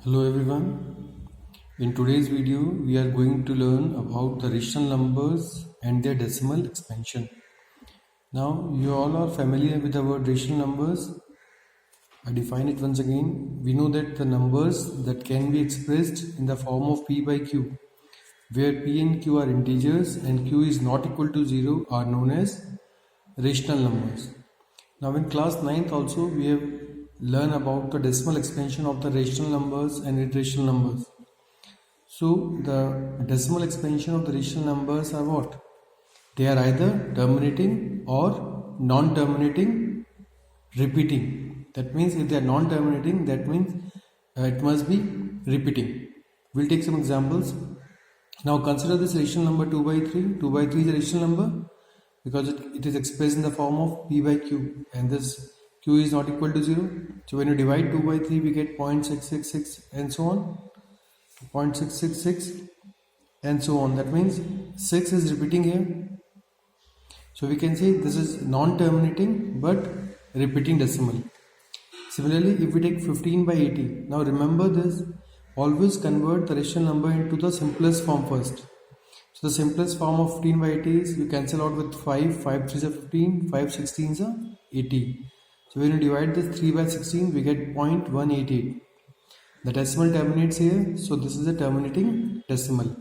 Hello everyone. In today's video, we are going to learn about the rational numbers and their decimal expansion. Now, you all are familiar with the word rational numbers. I define it once again. We know that the numbers that can be expressed in the form of p by q, where p and q are integers and q is not equal to 0, are known as rational numbers. Now in class 9th also we have learned about the decimal expansion of the rational numbers and irrational numbers. So the decimal expansion of the rational numbers are what? They are either terminating or non-terminating repeating. That means if they are non-terminating, that means it must be repeating. We'll take some examples. Now consider this rational number 2 by 3. 2 by 3 is a rational number because it is expressed in the form of p by q, and this q is not equal to 0. So when you divide 2 by 3, we get 0.666 and so on, 0.666 and so on. That means 6 is repeating here. So we can say this is non-terminating but repeating decimal. Similarly, if we take 15 by 80, now remember this, always convert the rational number into the simplest form first. So the simplest form of 15 by 80 is you cancel out with 5, 5 3s are 15, 5 16s are 80. So when you divide this 3 by 16, we get 0.188. The decimal terminates here, so this is a terminating decimal.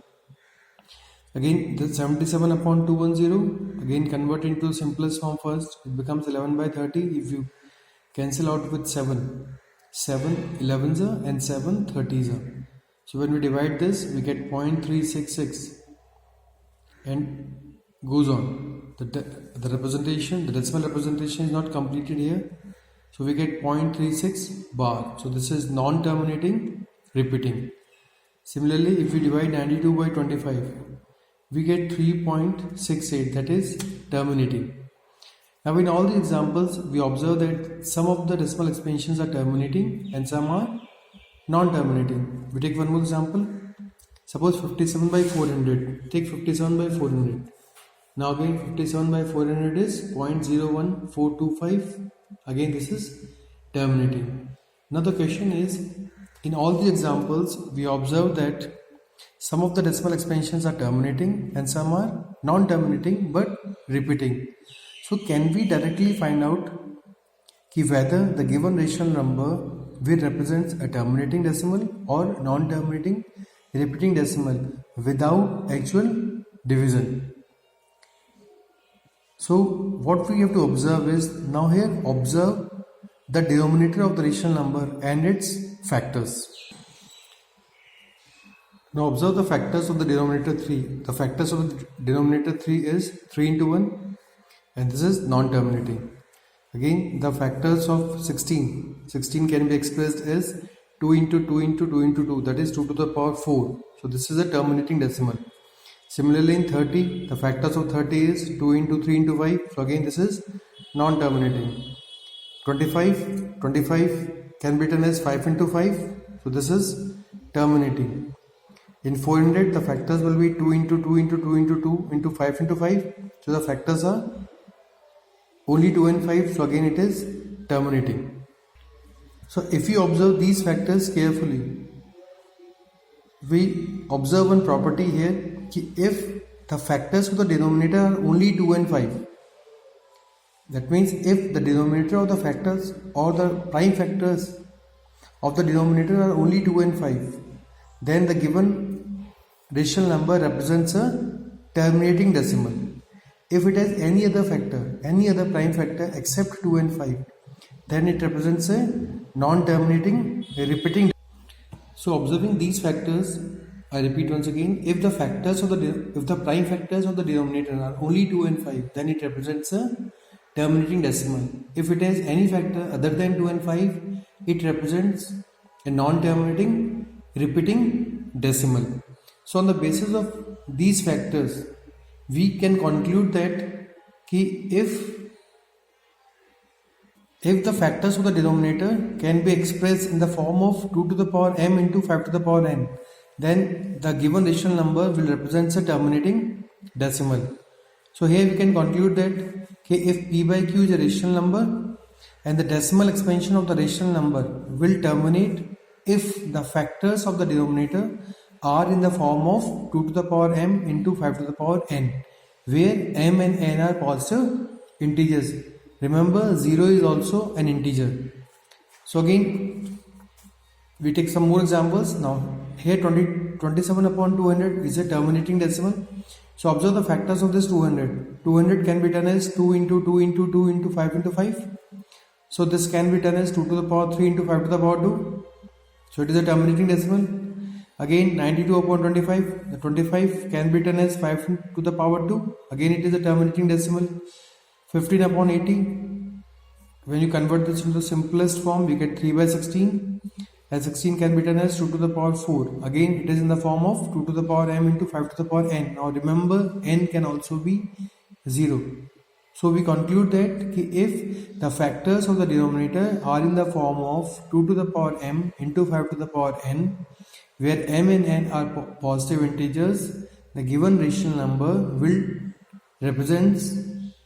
Again, the 77 upon 210, again convert into simplest form first, it becomes 11 by 30. If you cancel out with 7, 7 11s are and 7 30s are. So when we divide this, we get 0.366 and goes on. The representation, the decimal representation is not completed here. So we get 0.36 bar. So this is non-terminating repeating. Similarly, if we divide 92 by 25, we get 3.68, that is terminating. Now in all the examples, we observe that some of the decimal expansions are terminating and some are non-terminating. We take one more example. Suppose 57 by 400. Take 57 by 400. Now again 57 by 400 is 0.01425. Again this is terminating. Now the question is, in all the examples we observe that some of the decimal expansions are terminating and some are non-terminating but repeating. So can we directly find out whether the given rational number will represents a terminating decimal or non-terminating repeating decimal without actual division? So what we have to observe is, now here observe the denominator of the rational number and its factors. Now observe the factors of the denominator 3. The factors of the denominator 3 is 3 into 1 and this is non-terminating. Again, the factors of 16. 16 can be expressed as 2 into 2 into 2 into 2, that is 2 to the power 4. So this is a terminating decimal. Similarly in 30, the factors of 30 is 2 into 3 into 5. So again this is non-terminating. 25 can be written as 5 into 5. So this is terminating. In 400, the factors will be 2 into 2 into 2 into 2 into 5 into 5. So the factors are only 2 and 5. So again it is terminating. So if you observe these factors carefully, we observe one property here. If the factors of the denominator are only 2 and 5, that means if the denominator of the factors or the prime factors of the denominator are only 2 and 5, then the given rational number represents a terminating decimal. If it has any other factor, any other prime factor except 2 and 5, then it represents a non-terminating repeating. So observing these factors, I repeat once again, if the prime factors of the denominator are only 2 and 5, then it represents a terminating decimal. If it has any factor other than 2 and 5, it represents a non-terminating repeating decimal. So on the basis of these factors, we can conclude that if the factors of the denominator can be expressed in the form of 2 to the power m into 5 to the power n, then the given rational number will represent a terminating decimal. So here we can conclude that if p by q is a rational number and the decimal expansion of the rational number will terminate if the factors of the denominator are in the form of 2 to the power m into 5 to the power n, where m and n are positive integers. Remember, 0 is also an integer. So again, we take some more examples. Now here 27 upon 200 is a terminating decimal. So observe the factors of this 200. 200 can be written as 2 into 2 into 2 into 5 into 5. So this can be written as 2 to the power 3 into 5 to the power 2. So it is a terminating decimal. Again 92 upon 25. The 25 can be written as 5 to the power 2. Again it is a terminating decimal. 15 upon 80. When you convert this into the simplest form, you get 3 by 16. And 16 can be written as 2 to the power 4. Again it is in the form of 2 to the power m into 5 to the power n. Now remember, n can also be 0. So we conclude that if the factors of the denominator are in the form of 2 to the power m into 5 to the power n, where m and n are positive integers, the given rational number will represent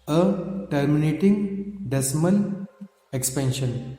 a terminating decimal expansion.